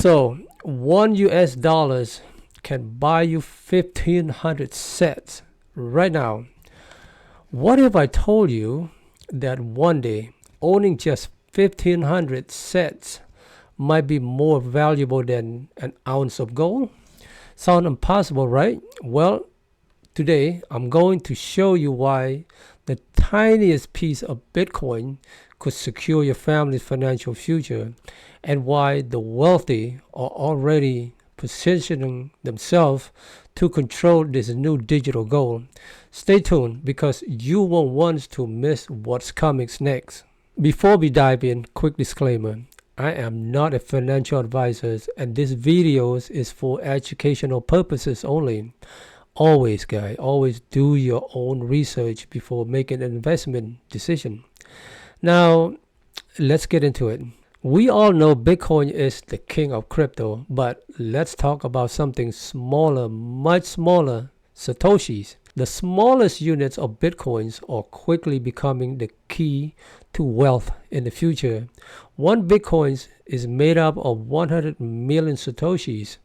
So $1 can buy you 1,500 sets right now. What if I told you that one day owning just 1,500 sets might be more valuable than an ounce of gold? Sound impossible, right? Well, today I'm going to show you why the tiniest piece of Bitcoin could secure your family's financial future, and why the wealthy are already positioning themselves to control this new digital gold. Stay tuned because you won't want to miss what's coming next. Before we dive in, quick disclaimer. I am not a financial advisor and this video is for educational purposes only. Always, guys, always do your own research before making an investment decision. Now, let's get into it. We all know Bitcoin is the king of crypto, but let's talk about something smaller, much smaller, Satoshis. The smallest units of Bitcoins are quickly becoming the key to wealth in the future. One Bitcoin is made up of 100 million Satoshis.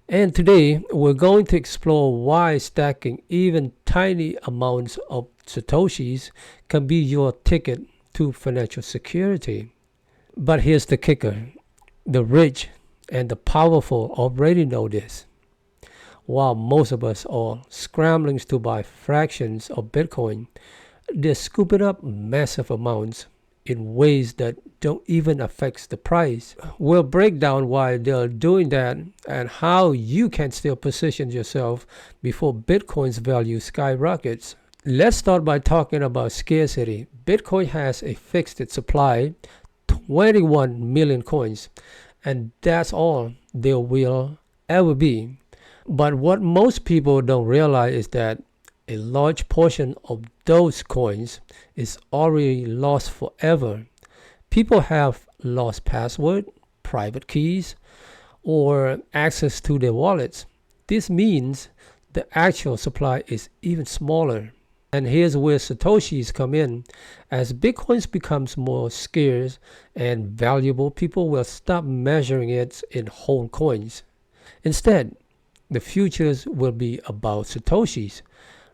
And today, we're going to explore why stacking even tiny amounts of Satoshis can be your ticket to financial security. But here's the kicker. The rich and the powerful already know this. While most of us are scrambling to buy fractions of Bitcoin, they're scooping up massive amounts in ways that don't even affect the price. We'll break down why they're doing that and how you can still position yourself before Bitcoin's value skyrockets. Let's start by talking about scarcity. Bitcoin has a fixed supply, 21 million coins, and that's all there will ever be. But what most people don't realize is that a large portion of those coins is already lost forever. People have lost password, private keys, or access to their wallets. This means the actual supply is even smaller. And here's where Satoshis come in. As Bitcoins becomes more scarce and valuable, people will stop measuring it in whole coins. Instead, the futures will be about Satoshis.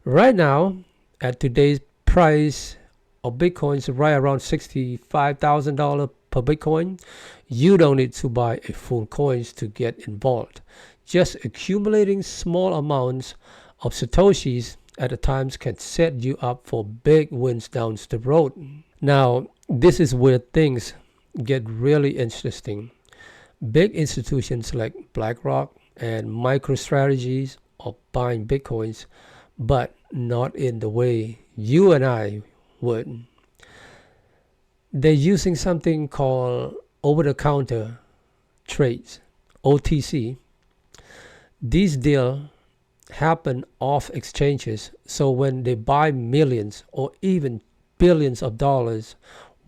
Right now, at today's price of Bitcoins right around $65,000 per Bitcoin, you don't need to buy a full coins to get involved. Just accumulating small amounts of Satoshis at a time can set you up for big wins down the road. Now, this is where things get really interesting. Big institutions like BlackRock and MicroStrategies are buying Bitcoins, but not in the way you and I would. They're using something called over-the-counter trades, OTC. These deals happen off exchanges, so when they buy millions or even billions of dollars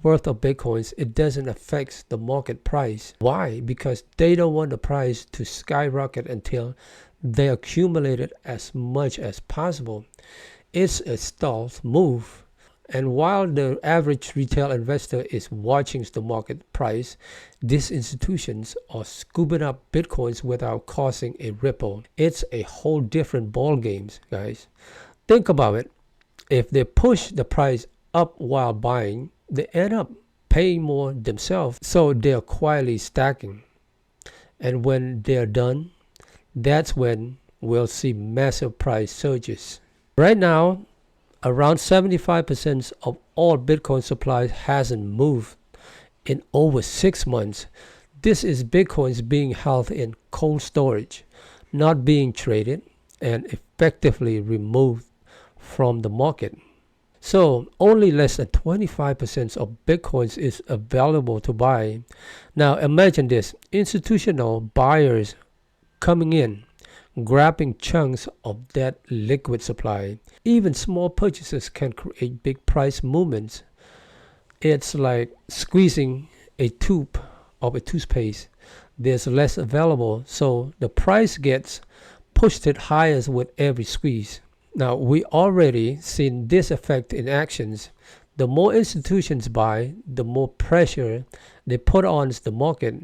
worth of Bitcoins, it doesn't affect the market price. Why? Because they don't want the price to skyrocket until they accumulated as much as possible. It's a stealth move. And while the average retail investor is watching the market price, these institutions are scooping up Bitcoins without causing a ripple. It's a whole different ball game, guys. Think about it. If they push the price up while buying, they end up paying more themselves. So they're quietly stacking. And when they're done, that's when we'll see massive price surges. Right now, around 75% of all Bitcoin supply hasn't moved in over 6 months. This is Bitcoins being held in cold storage, not being traded, and effectively removed from the market. So only less than 25% of Bitcoins is available to buy. Now imagine this, institutional buyers coming in, grabbing chunks of that liquid supply. Even small purchases can create big price movements. It's like squeezing a tube of a toothpaste. There's less available, so the price gets pushed it higher with every squeeze. Now, we already seen this effect in actions. The more institutions buy, the more pressure they put on the market,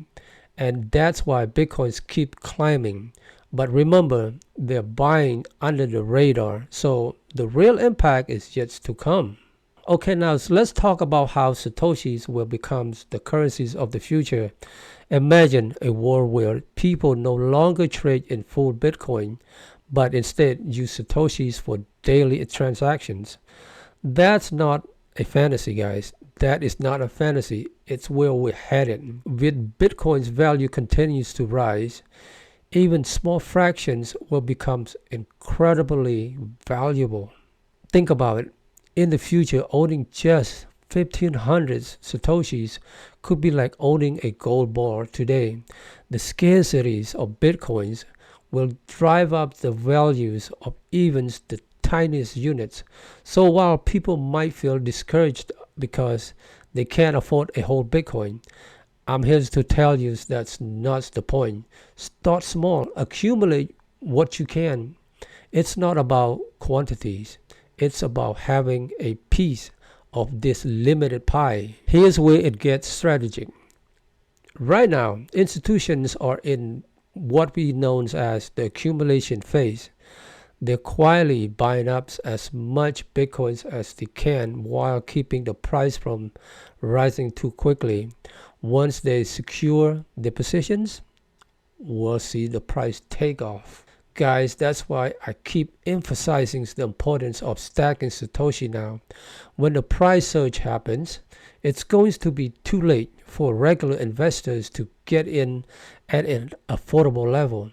And that's why Bitcoins keep climbing. But remember, they're buying under the radar, so the real impact is yet to come. Okay, now let's talk about how Satoshis will become the currencies of the future. Imagine a world where people no longer trade in full Bitcoin, but instead use Satoshis for daily transactions. That's not a fantasy, guys. That is not a fantasy. It's where we're headed. With Bitcoin's value continues to rise, even small fractions will become incredibly valuable. Think about it. In the future, owning just 1500 Satoshis could be like owning a gold bar today. The scarcities of Bitcoins will drive up the values of even the tiniest units. So while people might feel discouraged because they can't afford a whole Bitcoin, I'm here to tell you that's not the point. Start small, accumulate what you can. It's not about quantities, it's about having a piece of this limited pie. Here's where it gets strategic. Right now, institutions are in what we know as the accumulation phase. They're quietly buying up as much Bitcoins as they can while keeping the price from rising too quickly. Once they secure their positions, we'll see the price take off. Guys, that's why I keep emphasizing the importance of stacking Satoshi now. When the price surge happens, it's going to be too late for regular investors to get in at an affordable level.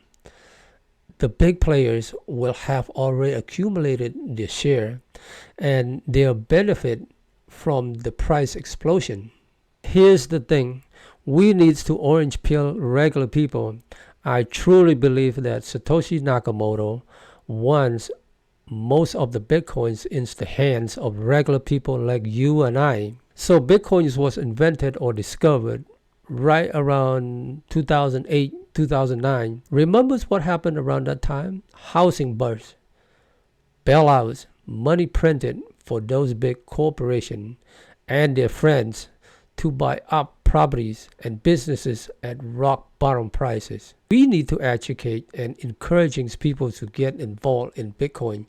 The big players will have already accumulated their share and they'll benefit from the price explosion. Here's the thing, we need to orange pill regular people. I truly believe that Satoshi Nakamoto wants most of the Bitcoins in the hands of regular people like you and I. So Bitcoin was invented or discovered right around 2008, 2009. Remember what happened around that time? Housing burst, bailouts, money printed for those big corporations and their friends to buy up properties and businesses at rock bottom prices. We need to educate and encouraging people to get involved in Bitcoin,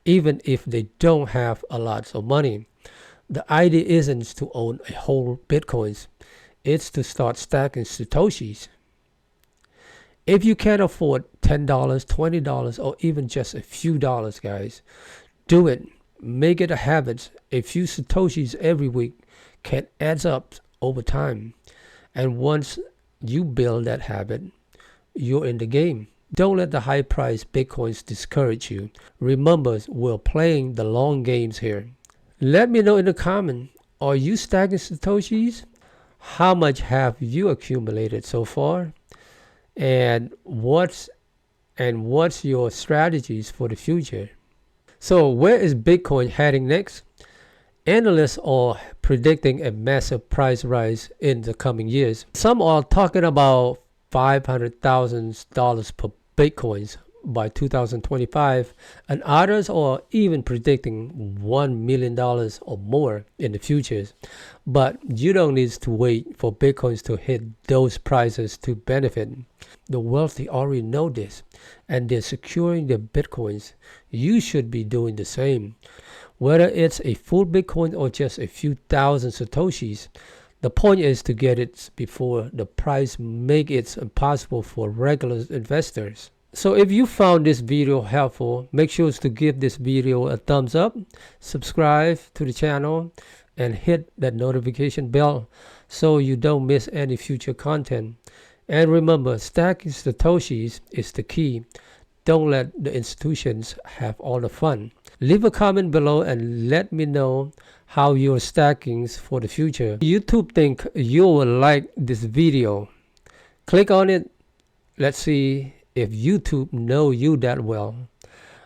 even if they don't have a lot of money. The idea isn't to own a whole Bitcoins, it's to start stacking Satoshis. If you can't afford $10, $20, or even just a few dollars, guys, do it. Make it a habit. A few Satoshis every week can add up over time. And once you build that habit, you're in the game. Don't let the high price Bitcoins discourage you. Remember, we're playing the long games here. Let me know in the comment, are you stacking Satoshis? How much have you accumulated so far? And what's your strategies for the future? So where is Bitcoin heading next? Analysts are predicting a massive price rise in the coming years. Some are talking about $500,000 per Bitcoins by 2025, and others are even predicting $1 million or more in the future. But you don't need to wait for Bitcoins to hit those prices to benefit. The wealthy already know this, and they're securing their Bitcoins. You should be doing the same. Whether it's a full Bitcoin or just a few thousand Satoshis, the point is to get it before the price makes it impossible for regular investors. So if you found this video helpful, make sure to give this video a thumbs up, subscribe to the channel, and hit that notification bell so you don't miss any future content. And remember, stacking Satoshis is the key. Don't let the institutions have all the fun. Leave a comment below and let me know how you're stacking for the future. YouTube think you will like this video. Click on it. Let's see if YouTube know you that well.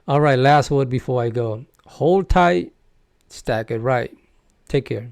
Alright, last word before I go. Hold tight, stack it right. Take care.